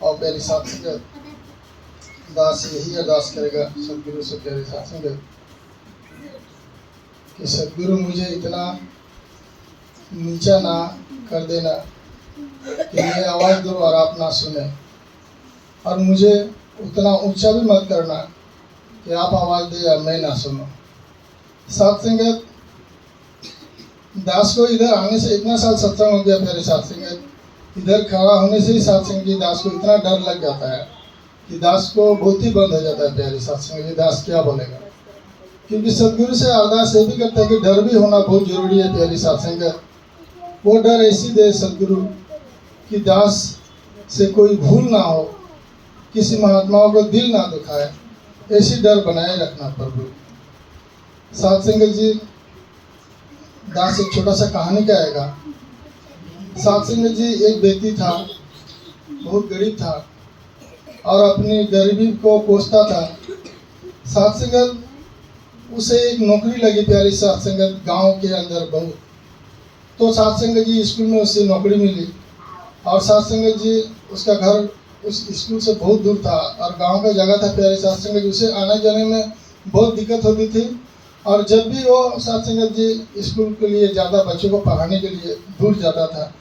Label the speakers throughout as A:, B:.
A: और प्यारी साथ संगत, दास यही अरदास करेगा सदगुरु से प्यारी साथ संगत कि सदगुरु मुझे इतना नीचा ना कर देना कि मैं आवाज़ दूँ और आप ना सुने, और मुझे उतना ऊंचा भी मत करना कि आप आवाज़ दे या मैं ना सुनूं। साथ संगत, दास को इधर आने से इतना साल सत्संग हो गया प्यारे साथ संगत, इधर खड़ा होने से ही साथ संगत जी दास को इतना डर लग जाता है कि दास को बहुत ही बंद हो जाता है प्यारे साथ संगत जी, दास क्या बोलेगा। क्योंकि सदगुरु से अरदास ये भी करता है कि डर भी होना बहुत जरूरी है प्यारी साथ संगत। वो डर ऐसी दे सदगुरु कि दास से कोई भूल ना हो, किसी महात्माओं को दिल ना दुखाए, ऐसी डर बनाए रखना प्रभु। साथ संगत जी, दास एक छोटा सा कहानी का आएगा। साथ संगत जी, एक व्यक्ति था, बहुत गरीब था और अपनी गरीबी को कोसता था। साथ संगत, उसे एक नौकरी लगी प्यारी साथ संगत, गांव के अंदर बहुत। तो साथ संगत जी स्कूल में उसे नौकरी मिली, और साथ संगत जी उसका घर उस स्कूल से बहुत दूर था और गांव का जगह था प्यारे साथ संगत, उसे आने जाने में बहुत दिक्कत होती थी। और जब भी वो साथ संगत जी स्कूल के लिए ज़्यादा बच्चों को पढ़ाने के लिए दूर जाता था,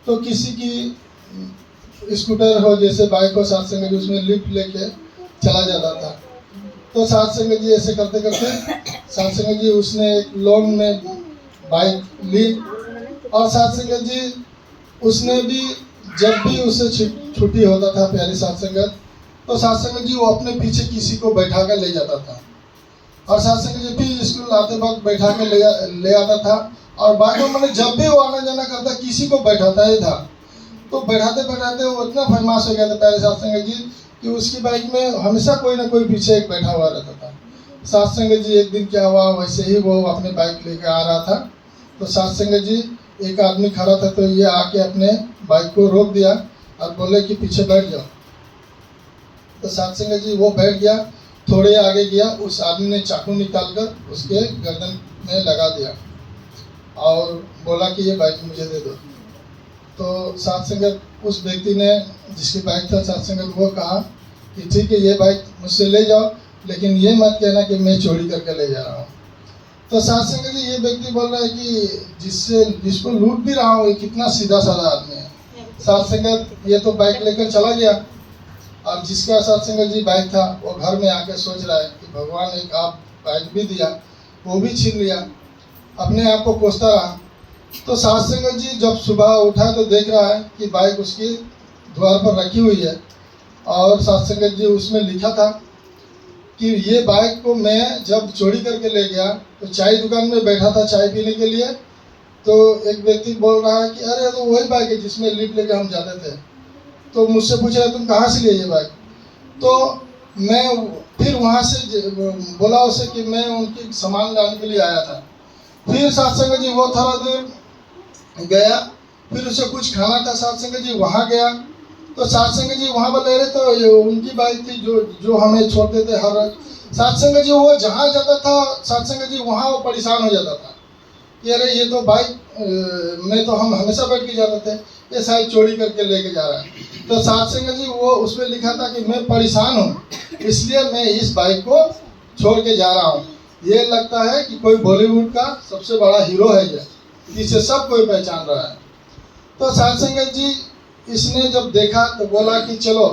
A: तो किसी की स्कूटर हो जैसे बाइक हो, साथ संगत जी उसमें लिफ्ट लेके चला जाता था। तो साथ संगत जी ऐसे करते करते साथ संगत जी उसने एक लोन में बाइक ली, और साथ संगत जी उसने भी जब भी उसे छुट्टी होता था प्यारी साथ संगत, तो साथ संगत जी वो अपने पीछे किसी को बैठा कर ले जाता था, और साथ संगत जी फिर स्कूल आते वक्त बैठा कर ले आता था। और बाद में मैंने जब भी वो आना जाना करता किसी को बैठाता ही था। तो बैठाते बैठाते वो इतना फरमाश हो गया था प्यारे साथ संगत जी कि उसकी बाइक में हमेशा कोई ना कोई पीछे एक बैठा हुआ रहता था। साथ संगत जी एक दिन क्या हुआ, वैसे ही वो अपने बाइक लेकर आ रहा था, तो साथ संगत जी एक आदमी खड़ा था, तो ये आके अपने बाइक को रोक दिया और बोले कि पीछे बैठ जाओ। तो साथ संगत जी वो बैठ गया, थोड़े आगे गया, उस आदमी ने चाकू निकालकर उसके गर्दन में लगा दिया और बोला कि ये बाइक मुझे दे दो। तो साथ संगत उस व्यक्ति ने, जिसकी बाइक था, साथ संगत वो कहा कि ठीक है ये बाइक मुझसे ले जाओ, लेकिन ये मत कहना कि मैं चोरी करके ले जा रहा हूँ। तो साथ संगत जी ये व्यक्ति बोल रहा है कि जिसको लूट भी रहा हूँ, ये कितना सीधा साधा आदमी है। साथ संगत ये तो बाइक लेकर चला गया, और जिसका साथ संगत जी बाइक था वो घर में आकर सोच रहा है कि भगवान एक आप बाइक भी दिया, वो भी छीन लिया, अपने आप को कोसता रहा। तो साथ संगत जी जब सुबह उठा तो देख रहा है कि बाइक उसकी द्वार पर रखी हुई है, और साथ संगत जी उसमें लिखा था कि ये बाइक को मैं जब चोरी करके ले गया तो चाय दुकान में बैठा था चाय पीने के लिए, तो एक व्यक्ति बोल रहा है कि अरे तो वही बाइक है जिसमें लिफ्ट लेके हम जाते थे। तो मुझसे पूछ रहा तुम कहाँ से लिए ये बाइक। तो मैं फिर वहाँ से बोला उसे कि मैं उनकी सामान लाने के लिए आया था। फिर साथ संगत जी वो थोड़ा दूर गया, फिर उसे कुछ खाना था, साथ संगत जी वहाँ गया। तो साथ संगत जी वहाँ पर ले रहे तो ये उनकी बाइक थी जो हमें छोड़ते थे हर। साथ संगत जी वो जहाँ जाता था साथ संगत जी वहाँ वो परेशान हो जाता था कि अरे ये तो बाइक में तो हम हमेशा बैठ के जाते थे, ये शायद चोरी करके लेके जा रहा है। तो साथ संगत जी वो उसमें लिखा था कि मैं परेशान हूँ, इसलिए मैं इस बाइक को छोड़ के जा रहा हूँ। ये लगता है कि कोई बॉलीवुड का सबसे बड़ा हीरो है ये, जिसे सब कोई पहचान रहा है। तो साथ संगत जी इसने जब देखा तो बोला कि चलो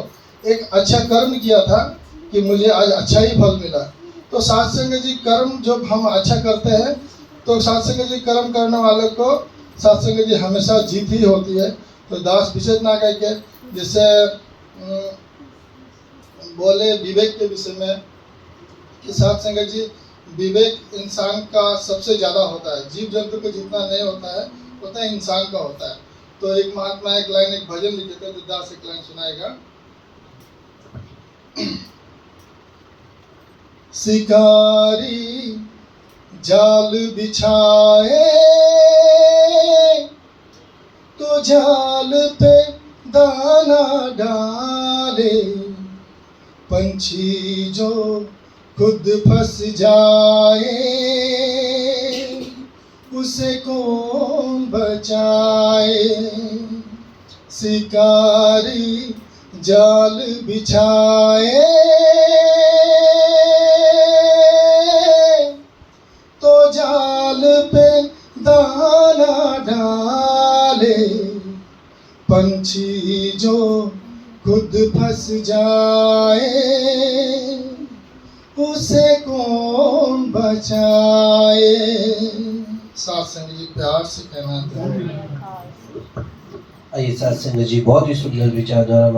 A: एक अच्छा कर्म किया था कि मुझे आज अच्छा ही फल मिला। तो साथ संगत जी कर्म जब हम अच्छा करते हैं तो साथ संगत जी कर्म करने वाले को साथ संगत जी हमेशा जीत ही होती है। तो दास विशेष ना कह के जिससे बोले विवेक के विषय में कि साथ संगत जी विवेक इंसान का सबसे ज़्यादा होता है, जीव जंतु को जितना नहीं होता है उतना इंसान का होता है। तो एक महात्मा एक लाइन एक भजन लिखे थे, तो दास एक लाइन सुनाएगा। शिकारी जाल बिछाए तो जाल पे दाना डाले, पंछी जो खुद फंस जाए उसे कौन बचाए। शिकारी जाल बिछाए तो जाल पे दाना डाले, पंछी जो खुद फंस जाए उसे कौन बचाए। साथ संग जी प्यार से कहना था।
B: आइए साथ संगत जी, बहुत ही सुंदर विचार द्वारा